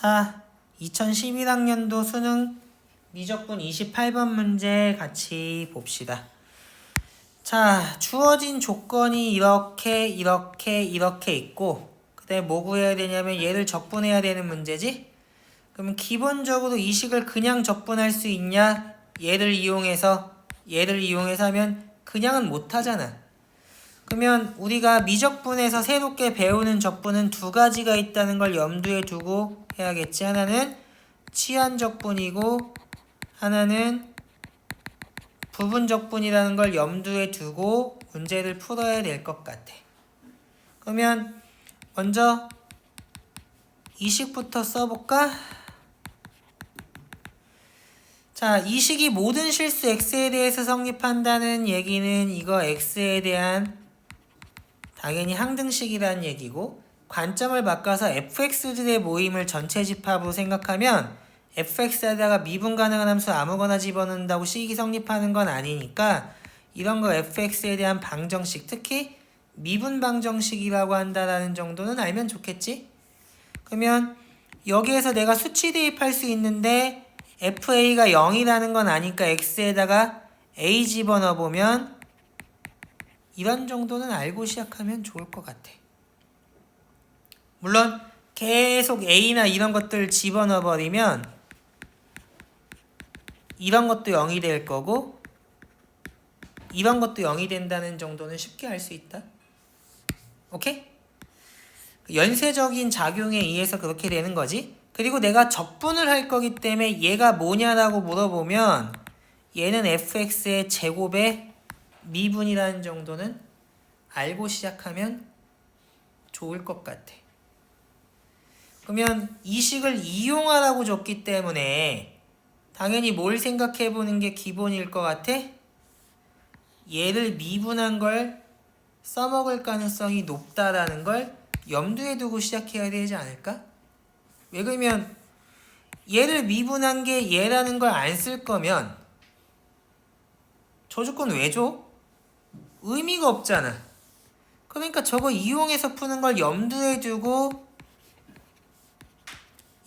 자, 2011학년도 수능 미적분 28번 문제 같이 봅시다. 자, 주어진 조건이 이렇게 있고, 그다음에 뭐 구해야 되냐면 얘를 적분해야 되는 문제지? 그러면 기본적으로 이 식을 그냥 적분할 수 있냐? 얘를 이용해서 하면 그냥은 못 하잖아. 그러면 우리가 미적분에서 새롭게 배우는 적분은 두 가지가 있다는 걸 염두에 두고 해야겠지. 하나는 치환적분이고 하나는 부분적분이라는 걸 염두에 두고 문제를 풀어야 될 것 같아. 그러면 먼저 이 식부터 써볼까? 자, 이 식이 모든 실수 x에 대해서 성립한다는 얘기는 이거 x에 대한 당연히 항등식이라는 얘기고, 관점을 바꿔서 fx들의 모임을 전체 집합으로 생각하면 fx에다가 미분 가능한 함수 아무거나 집어넣는다고 식이 성립하는 건 아니니까 이런 거 fx에 대한 방정식, 특히 미분 방정식이라고 한다라는 정도는 알면 좋겠지? 그러면 여기에서 내가 수치 대입할 수 있는데 fa가 0이라는 건 아니까 x에다가 a 집어넣어보면 이런 정도는 알고 시작하면 좋을 것 같아. 물론 계속 a나 이런 것들 집어넣어버리면 이런 것도 0이 될 거고 이런 것도 0이 된다는 정도는 쉽게 알 수 있다. 오케이? 연쇄적인 작용에 의해서 그렇게 되는 거지. 그리고 내가 적분을 할 거기 때문에 얘가 뭐냐라고 물어보면 얘는 fx의 제곱의 미분이라는 정도는 알고 시작하면 좋을 것 같아. 그러면 이 식을 이용하라고 줬기 때문에 당연히 뭘 생각해 보는 게 기본일 것 같아? 얘를 미분한 걸 써먹을 가능성이 높다라는 걸 염두에 두고 시작해야 되지 않을까? 왜 그러면 얘를 미분한 게 얘라는 걸 안 쓸 거면 저 조건 왜 줘? 의미가 없잖아. 그러니까 저거 이용해서 푸는 걸 염두에 두고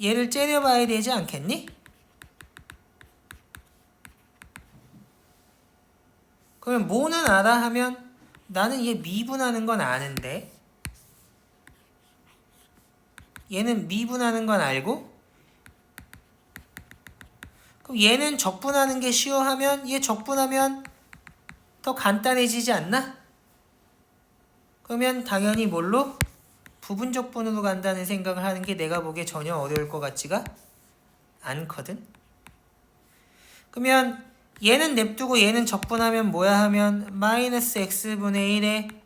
얘를 째려봐야 되지 않겠니? 그러면 뭐는 알아 하면 나는 얘 미분하는 건 아는데 얘는 미분하는 건 알고 그럼 얘는 적분하는 게 쉬워 하면 얘 적분하면 더 간단해지지 않나? 그러면 당연히 뭘로? 부분적분으로 간다는 생각을 하는 게 내가 보기에 전혀 어려울 것 같지가 않거든. 그러면 얘는 냅두고 얘는 적분하면 뭐야 하면 마이너스 x분의 1에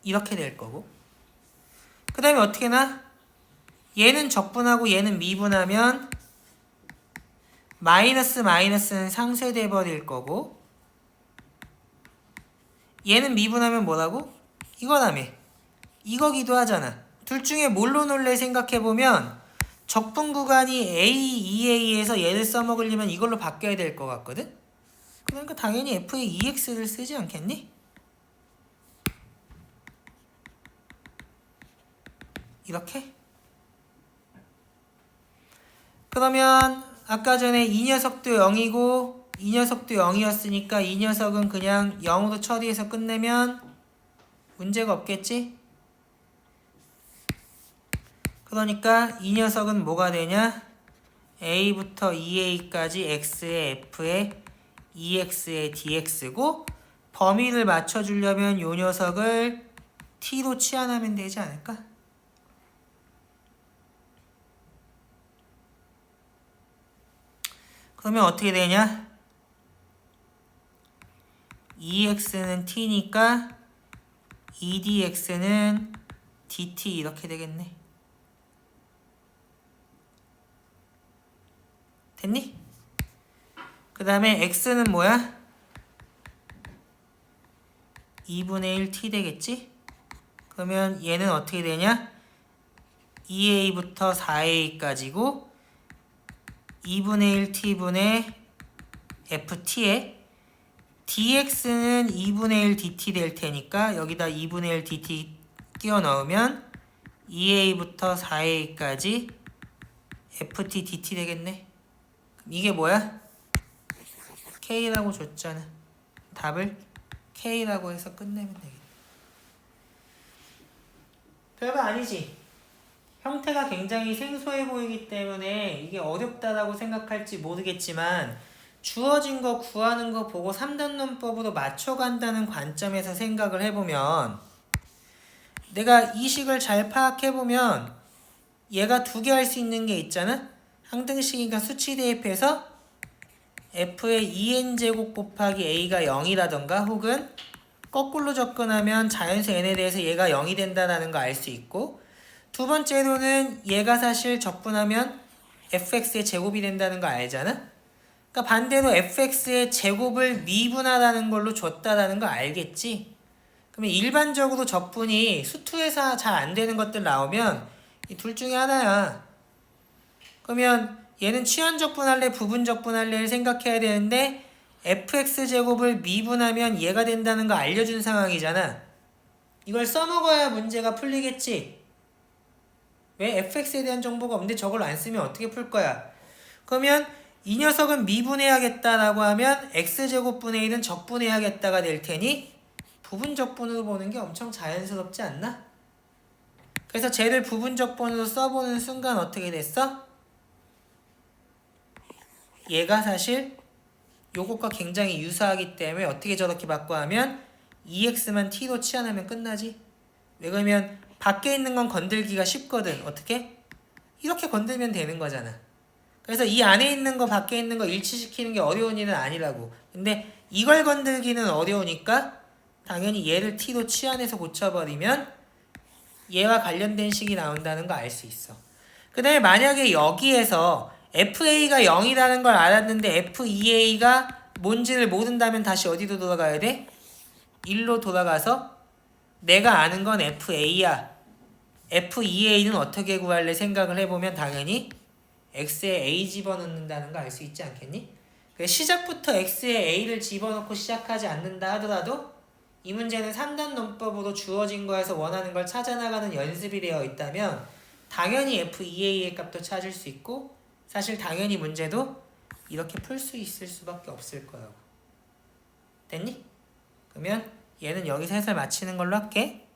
이렇게 될 거고, 그 다음에 어떻게 나? 얘는 적분하고 얘는 미분하면 마이너스는 상쇄돼 버릴 거고, 얘는 미분하면 뭐라고? 이거라며. 이거기도 하잖아. 둘 중에 뭘로 놀래 생각해보면 적분 구간이 A, 2A에서 얘를 써먹으려면 이걸로 바뀌어야 될 것 같거든? 그러니까 당연히 F의 2X를 쓰지 않겠니? 이렇게? 그러면 아까 전에 이 녀석도 0이고 이 녀석도 0이었으니까 이 녀석은 그냥 0으로 처리해서 끝내면 문제가 없겠지? 그러니까 이 녀석은 뭐가 되냐? a부터 2a까지 x의 f의 2x의 dx고 범위를 맞춰주려면 이 녀석을 t로 치환하면 되지 않을까? 그러면 어떻게 되냐? 2x는 t니까 2dx는 dt 이렇게 되겠네. 됐니? 그 다음에 x는 뭐야? 2분의 1t 되겠지? 그러면 얘는 어떻게 되냐? 2a부터 4a까지고 2분의 1t분의 ft에 dx는 2분의 1 dt 될 테니까 여기다 2분의 1 dt 끼워 넣으면 2a부터 4a까지 ft dt 되겠네. 이게 뭐야? k라고 줬잖아. 답을 k라고 해서 끝내면 되겠네. 별거 아니지. 형태가 굉장히 생소해 보이기 때문에 이게 어렵다라고 생각할지 모르겠지만 주어진 거 구하는 거 보고 3단 논법으로 맞춰간다는 관점에서 생각을 해보면 내가 이 식을 잘 파악해보면 얘가 두 개 할 수 있는 게 있잖아. 항등식이니까 수치 대입해서 f의 2n제곱 곱하기 a가 0이라던가 혹은 거꾸로 접근하면 자연수 n에 대해서 얘가 0이 된다는 거 알 수 있고, 두 번째로는 얘가 사실 적분하면 fx의 제곱이 된다는 거 알잖아. 그러니까 반대로 fx의 제곱을 미분하라는 걸로 줬다라는 거 알겠지. 그러면 일반적으로 적분이 수투에서 잘 안 되는 것들 나오면 이 둘 중에 하나야. 그러면 얘는 치환적분할래 부분적분할래를 생각해야 되는데 fx제곱을 미분하면 얘가 된다는 거 알려준 상황이잖아. 이걸 써먹어야 문제가 풀리겠지. 왜? fx에 대한 정보가 없는데 저걸 안 쓰면 어떻게 풀 거야? 그러면 이 녀석은 미분해야겠다라고 하면 x제곱분의 1은 적분해야겠다가 될 테니 부분적분으로 보는 게 엄청 자연스럽지 않나? 그래서 쟤를 부분적분으로 써보는 순간 어떻게 됐어? 얘가 사실 요것과 굉장히 유사하기 때문에 어떻게 저렇게 바꿔 하면 2x만 t로 치환하면 끝나지. 왜 그러면 밖에 있는 건 건들기가 쉽거든. 어떻게? 이렇게 건들면 되는 거잖아. 그래서 이 안에 있는 거 밖에 있는 거 일치시키는 게 어려운 일은 아니라고. 근데 이걸 건들기는 어려우니까 당연히 얘를 t로 치환해서 고쳐버리면 얘와 관련된 식이 나온다는 거 알 수 있어. 그 다음에 만약에 여기에서 FA가 0이라는 걸 알았는데 F2A가 뭔지를 모른다면 다시 어디로 돌아가야 돼? 1로 돌아가서 내가 아는 건 FA야. F2A는 어떻게 구할래 생각을 해보면 당연히 X에 A 집어넣는다는 거 알 수 있지 않겠니? 시작부터 X에 A를 집어넣고 시작하지 않는다 하더라도 이 문제는 3단 논법으로 주어진 거에서 원하는 걸 찾아나가는 연습이 되어 있다면 당연히 F2A의 값도 찾을 수 있고 사실 당연히 문제도 이렇게 풀 수 있을 수밖에 없을 거라고. 됐니? 그러면 얘는 여기서 해설 마치는 걸로 할게.